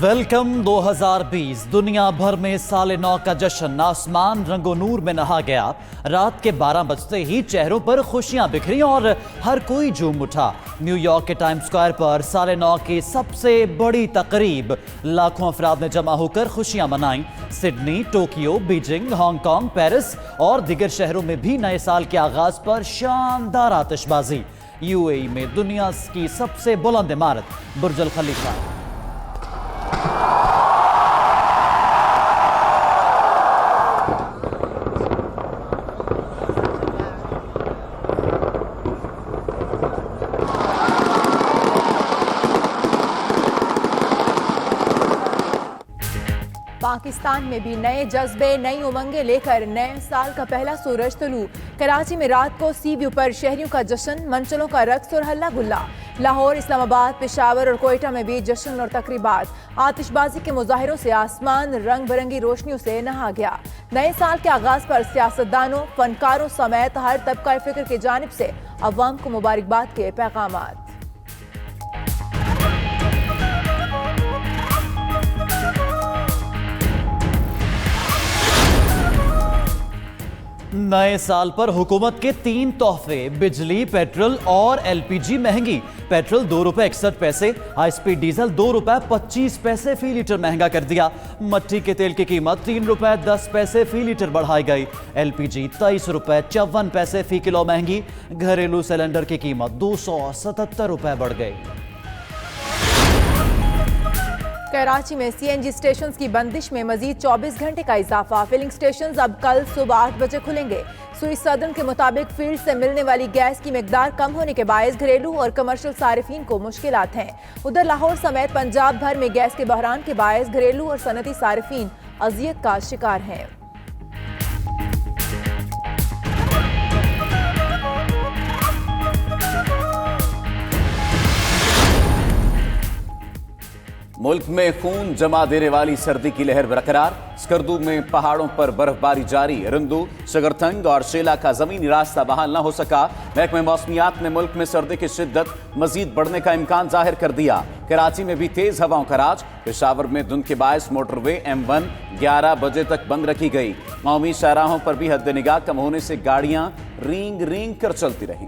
Welcome 2020। दुनिया भर में साले 9 का जश्न आसमान रंगो नूर में नहा गया। रात के 12 बजते ही चेहरों पर खुशियां बिखरी और हर कोई झूम उठा। न्यूयॉर्क के टाइम स्क्वायर पर साले 9 की सबसे बड़ी तकरीब, लाखों अफराद ने जमा होकर खुशियां मनाई। Sydney, Tokyo, Beijing, Hong Kong, Paris और दीगर शहरों में भी नए साल के आगाज पर शानदार आतिशबाजी। यूएई में दुनिया की सबसे बुलंद इमारत बुर्ज अल खलीफा पाकिस्तान में भी नए जज्बे, नई उमंगें लेकर नए साल का पहला सूरज तुलू। कराची में रात को सी व्यू पर शहरियों का जश्न, मंचलों का रक्स और हल्ला गुल्ला। लाहौर, इस्लामाबाद, पेशावर और कोयटा में भी जश्न और तकरीबात। आतिशबाजी के मुजाहिरों से आसमान रंग बिरंगी रोशनियों से नहा गया। नए साल के आगाज पर सियासतदानों, फनकारों समेत हर तबका फिक्र की जानिब से अवाम को मुबारकबाद के पैगामात। नए साल पर हुकूमत के 3 तोहफे, बिजली, पेट्रोल और एलपीजी महंगी। पेट्रोल 2 रुपए 61 पैसे, हाई स्पीड डीजल 2 रुपए 25 पैसे फी लीटर महंगा कर दिया। मट्टी के तेल की कीमत 3 रुपए 10 पैसे फी लीटर बढ़ाई गई। एलपीजी 23 रुपए 54 पैसे फी किलो महंगी। घरेलू सिलेंडर की कीमत 277 रुपए बढ़ गई। कराची में सीएनजी स्टेशंस की बंदिश में मजीद 24 घंटे का इजाफा। फिलिंग स्टेशंस अब कल सुबह 8 बजे खुलेंगे। स्विस सदन के मुताबिक फील्ड से मिलने वाली गैस की मिकदार कम होने के बायस घरेलू और कमर्शियल सारिफीन को मुश्किलात हैं। उधर लाहौर समेत पंजाब भर में गैस के बहरान के बायस घरेलू और सनती सारिफीन अजियत का शिकार हैं। मुल्क में खून जमा देने वाली सर्दी की लहर बरकरार। स्कर्दू में पहाड़ों पर बर्फबारी जारी। रंदू, शगरथंग और शेला का जमीनी रास्ता बहाल न हो सका। महकमे मौसमियात ने मुल्क में सर्दी की शिद्दत मजीद बढ़ने का इम्कान जाहिर कर दिया। कराची में भी तेज हवाओं का राज। पेशावर में धुंध के बायस मोटरवे M1 11 बजे तक बंद रखी गई। कौमी शाहराहों पर भी हद निगाह कम होने से गाड़ियां रींग रींग कर चलती रहीं।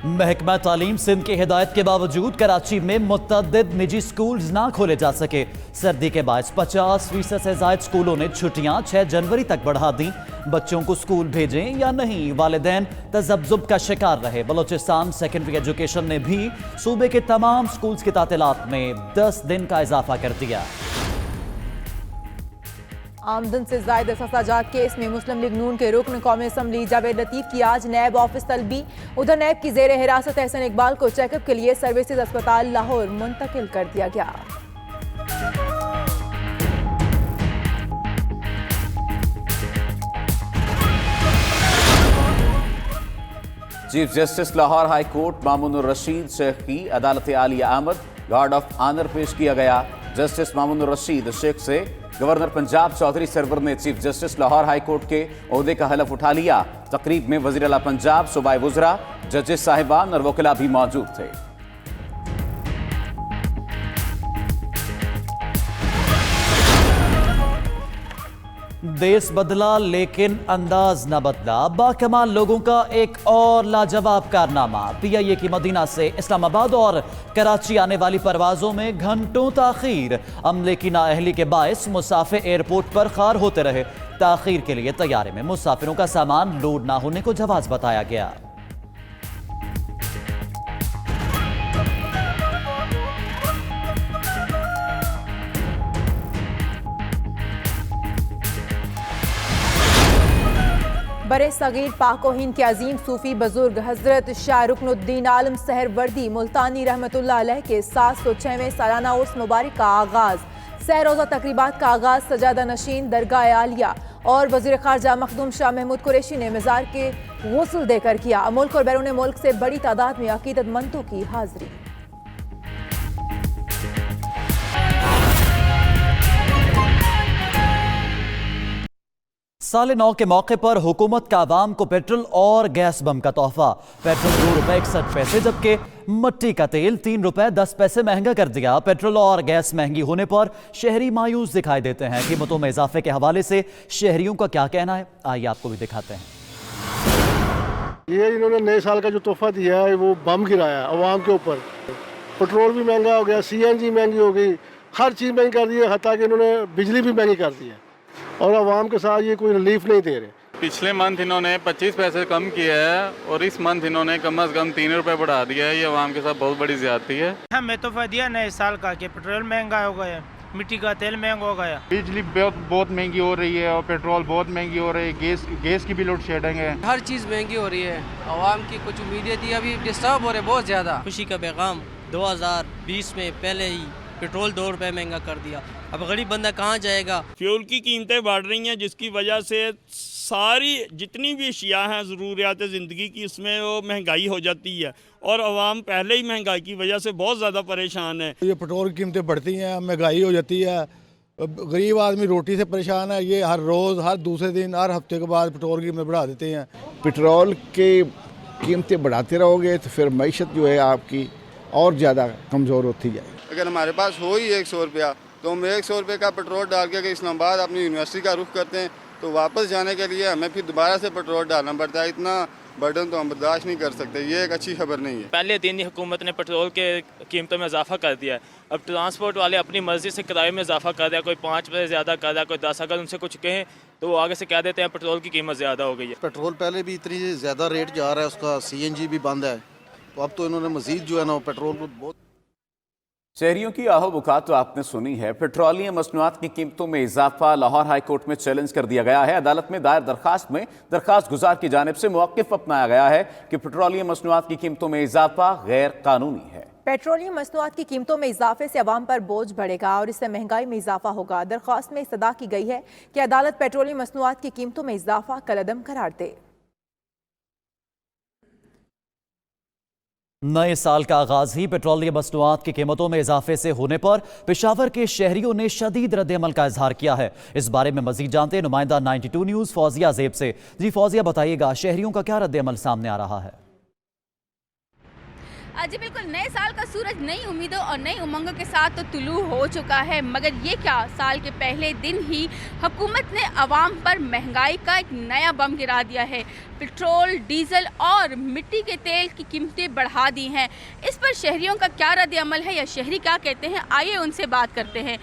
महकमा तालीम सिंध की हिदायत के बावजूद कराची में मुतअद्दिद निजी स्कूल्स ना खोले जा सके। सर्दी के बायस 50% से ज्यादा स्कूलों ने छुट्टियां 6 जनवरी तक बढ़ा दी। बच्चों को स्कूल भेजें या नहीं, वालिदैन तजब्जुब का शिकार रहे। बलोचिस्तान सेकेंडरी एजुकेशन ने भी सूबे के तमाम स्कूल्स की तातीलात में 10 दिन का इजाफा कर दिया। आमदन से जायद सजात केस में मुस्लिम लीग नून के रुकन कौमी असम्बली जावेद लतीफ की आज नैब ऑफिस तलबी। उधर नैब की जेर हिरासत एहसन इकबाल को चेकअप के लिए सर्विसेज अस्पताल लाहौर मुंतकिल कर दिया गया। Chief justice Lahore high court Mamunur Rashid Sheikh की अदालत आलिया आमद गार्ड ऑफ ऑनर पेश किया गया। जस्टिस मामूनुर रशीद शेख से गवर्नर पंजाब चौधरी सरवर ने chief justice Lahore high court के ओहदे का हलफ उठा लिया। तकरीब में वजीर आला पंजाब, सूबाई वुज़रा, जजेस साहिबान और वकीला भी मौजूद थे। देश बदला लेकिन अंदाज न बदला। बाकमाल लोगों का एक और लाजवाब कारनामा। पीआईए की मदीना से इस्लामाबाद और कराची आने वाली परवाजों में घंटों ताखीर। अमले की नाअहली के बायस मुसाफिर एयरपोर्ट पर खार होते रहे। ताखीर के लिए तैयारे में मुसाफिरों का सामान लोड ना होने को जवाज बताया गया। बरे सगीर पाक व हिंद के अजीम सूफी बुजुर्ग हजरत शाह रुकनुद्दीन आलम सहर वर्दी मुल्तानी रहमतुल्लाह अलैह के 706वें सालाना उर्स मुबारक का आगाज। सह रोज़ा तकरीबात का आगाज सजादा नशीन दरगाह आलिया और वजीर खारजा मखदूम शाह महमूद कुरैशी ने मज़ार के गुस्ल देकर किया। मुल्क और बैरून मुल्क से बड़ी तादाद में अकीदतमंदों की हाजिरी। साले 9 के मौके पर हुकूमत का आवाम को पेट्रोल और गैस बम का तोहफा। पेट्रोल ₹2.61, जबकि मट्टी का तेल ₹3.10 महंगा कर दिया। पेट्रोल और गैस महंगी होने पर शहरी मायूस दिखाई देते हैं। कीमतों में इजाफे के हवाले से शहरियों का क्या कहना है, आइए आपको भी दिखाते हैं। ये इन्होंने नए साल का जो तोहफा दिया है वो बम गिराया अवाम के ऊपर। पेट्रोल भी महंगा हो गया, CNG महंगी हो गई, हर चीज़ महंगी कर दी है, हत्ता कि इन्होंने बिजली भी महंगी कर दी है और अवाम के साथ ये कोई रिलीफ नहीं दे रहे। पिछले मंथ इन्होंने 25 पैसे कम किया है और इस मंथ इन्होंने कम से कम ₹3 बढ़ा दिया है। ये अवाम के साथ बहुत बड़ी ज्यादती है। हमें तोहफा दिया नए साल का कि पेट्रोल महंगा हो गया, मिट्टी का तेल महंगा हो गया, बिजली बहुत महंगी हो रही है और पेट्रोल बहुत महंगी हो रही है। गैस की भी लोड शेडिंग है, हर चीज़ महंगी हो रही है। आवाम की कुछ उम्मीदें थी, अभी डिस्टर्ब हो रहे बहुत ज़्यादा। खुशी का पैगाम 2020 में पहले ही पेट्रोल ₹2 महंगा कर दिया। अब गरीब बंदा कहाँ जाएगा। फ्यूल की कीमतें बढ़ रही हैं, जिसकी वजह से सारी जितनी भी अशिया हैं ज़रूरियात ज़िंदगी की, उसमें वो महंगाई हो जाती है और आवाम पहले ही महंगाई की वजह से बहुत ज़्यादा परेशान है। ये पेट्रोल की कीमतें बढ़ती हैं, महंगाई हो जाती है, गरीब आदमी रोटी से परेशान है। ये हर रोज़, हर दूसरे दिन, हर हफ्ते के बाद पेट्रोल की कीमत बढ़ा देते हैं। पेट्रोल की कीमतें बढ़ाते रहोगे तो फिर मईशत जो है आपकी और ज़्यादा कमज़ोर होती जाएगी। अगर हमारे पास हो ही ₹100 तो हम ₹100 का पेट्रोल डाल के अगर इस्लामाबाद अपनी यूनिवर्सिटी का रुख करते हैं तो वापस जाने के लिए हमें फिर दोबारा से पेट्रोल डालना पड़ता है। इतना बर्डन तो हम बर्दाश्त नहीं कर सकते। ये एक अच्छी खबर नहीं है। पहले दिन ही हुकूमत ने पेट्रोल के कीमतों में इजाफा कर दिया है। अब ट्रांसपोर्ट वाले अपनी मर्जी से किराए में इजाफा कर दिया, कोई 5 ज़्यादा कर दिया, कोई 10। अगर उनसे कुछ कहें तो वो आगे से कह देते हैं पेट्रोल की कीमत ज़्यादा हो गई है। पेट्रोल पहले भी इतनी ज़्यादा रेट जा रहा है, उसका CNG भी बंद है, तो अब तो इन्होंने मज़ीद जो है ना पेट्रोल को बहुत। शहरियों की आहो बुखार तो आपने सुनी है। पेट्रोलियम मसनूआत की कीमतों में इजाफा लाहौर हाई कोर्ट में चैलेंज कर दिया गया है। अदालत में दायर दरखास्त में दरखास्त गुजार की जानिब से मौक़िफ़ अपनाया गया है कि पेट्रोलियम मसनूआत की कीमतों में इजाफा गैर कानूनी है। पेट्रोलियम मसनूआत की कीमतों में इजाफे से अवाम पर बोझ बढ़ेगा और इससे महंगाई में इजाफा होगा। दरख्वास्त में इस्तदा की गई है कि अदालत पेट्रोलियम मसनूआत की कीमतों में इजाफा कलअदम करार दे। नए साल का आगाज ही पेट्रोलियम मसनूआत की कीमतों में इजाफे से होने पर पेशावर के शहरियों ने शदीद रद्द-ए-अमल का इजहार किया है। इस बारे में मजीद जानते हैं नुमाइंदा 92 न्यूज़ फौजिया ज़ेब से। जी फौजिया, बताइएगा शहरियों का क्या रद्द-ए-अमल सामने आ रहा है? जी बिल्कुल, नए साल का सूरज नई उम्मीदों और नई उमंगों के साथ तो तुलू हो चुका है, मगर ये क्या, साल के पहले दिन ही हुकूमत ने अवाम पर महंगाई का एक नया बम गिरा दिया है। पेट्रोल, डीजल और मिट्टी के तेल की कीमतें बढ़ा दी हैं। इस पर शहरियों का क्या रद्द अमल है या शहरी क्या कहते हैं, आइए उनसे बात करते हैं।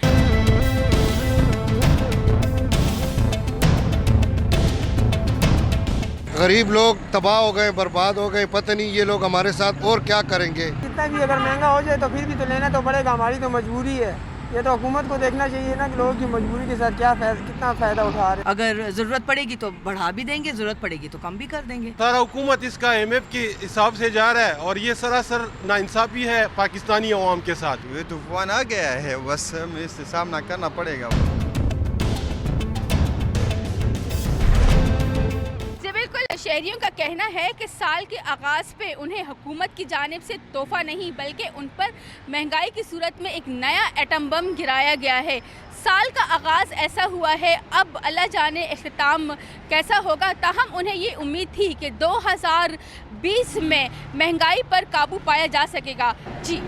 गरीब लोग तबाह हो गए, बर्बाद हो गए, पता नहीं ये लोग हमारे साथ और क्या करेंगे। कितना भी अगर महंगा हो जाए तो फिर भी तो लेना तो पड़ेगा, हमारी तो मजबूरी है। ये तो हुकूमत को देखना चाहिए ना कि लोगों की मजबूरी के साथ कितना फ़ायदा उठा रहे हैं। अगर ज़रूरत पड़ेगी तो बढ़ा भी देंगे, ज़रूरत पड़ेगी तो कम भी कर देंगे। सारा हुकूमत इसका IMF के हिसाब से जा रहा है और ये सरासर नाइंसाफी है पाकिस्तानी अवाम के साथ। ये तूफान आ गया है, बस हमें इससे सामना करना पड़ेगा। शहरियों का कहना है कि साल के आगाज़ पे उन्हें हुकूमत की जानिब से तोहफा नहीं बल्कि उन पर महंगाई की सूरत में एक नया एटम बम गिराया गया है। साल का आगाज़ ऐसा हुआ है, अब अल्लाह जाने इख्तिताम कैसा होगा। ताहम उन्हें ये उम्मीद थी कि 2020 में महंगाई पर काबू पाया जा सकेगा। जी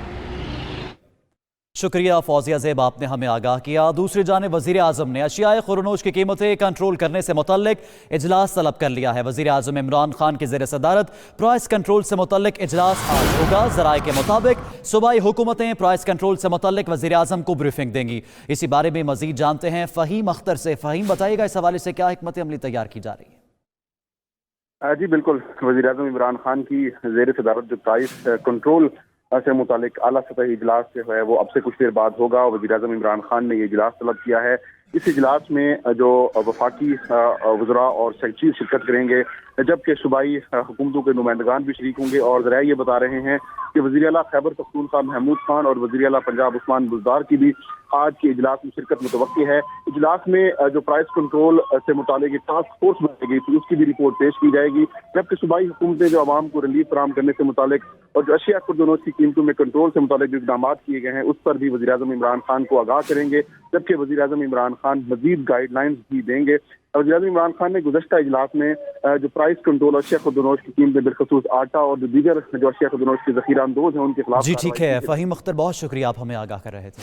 शुक्रिया फौजिया ज़ेब, आपने हमें आगाह किया। दूसरी जानिब वज़ीर आज़म ने अशियाए खुरनोश की कीमतें कंट्रोल करने से मुतल्लिक इजलास तलब कर लिया है। वज़ीर आज़म इमरान खान की ज़ेर सदारत प्राइस कंट्रोल से मुतल्लिक इजलास आज होगा। ज़राए के मुताबिक सूबाई हुकूमतें प्राइस कंट्रोल से मुतल्लिक वज़ीर आज़म को ब्रीफिंग देंगी। इसी बारे में मज़ीद जानते हैं फ़हीम अख्तर से। फ़हीम, बताइएगा इस हवाले से क्या हिकमत अमली तैयार की जा रही है? जी बिल्कुल, वज़ीर आज़म इमरान खान की ज़ेर सदारत जो प्राइस कंट्रोल से मुतालिक आला सतही इजलास जो है वो अब से कुछ देर बाद होगा। वज़ीर आज़म इमरान खान ने ये इजलास तलब किया है। इस इजलास में जो वफाकी वज़रा और सेक्रेटरी शिरकत करेंगे, जबकि सूबाई हुकूमतों के नुमाइंदगान भी शरीक होंगे। और ज़राए ये बता रहे हैं कि वज़ीर आला खैबर पख्तूनख्वा महमूद खान और वज़ीर आला पंजाब उस्मान बुज़दार की भी आज के इजलास में शिरकत मुतवक्की है। इजलास में जो प्राइस कंट्रोल से मुतालिक टास्क फोर्स बनाई गई थी उसकी भी रिपोर्ट पेश की जाएगी, जबकि सूबाई हुकूमतें जो आवाम को रिलीफ फराहम करने से मुतालिक और जो अशिया खुर्दनोश की कीमतों में कंट्रोल से मुतालिक जो इक़दाम किए गए हैं उस पर भी वज़ीर आज़म इमरान खान को आगाह करेंगे। जबकि वज़ीर आज़म इमरान खान मजीद गाइडलाइंस भी देंगे। वज़ीर-ए-आज़म इमरान खान ने गुज़श्ता इजलास में जो प्राइस कंट्रोल और अशिया खुर्दनोश की कीमतें बिलखसूस आटा और जो दीगर जो अशिया खुर्दनोश के ज़ख़ीरा अंदोज़ हैं उनके खिलाफ जी ठीक है फ़हीम अख्तर, बहुत शुक्रिया, आप हमें आगाह कर रहे थे।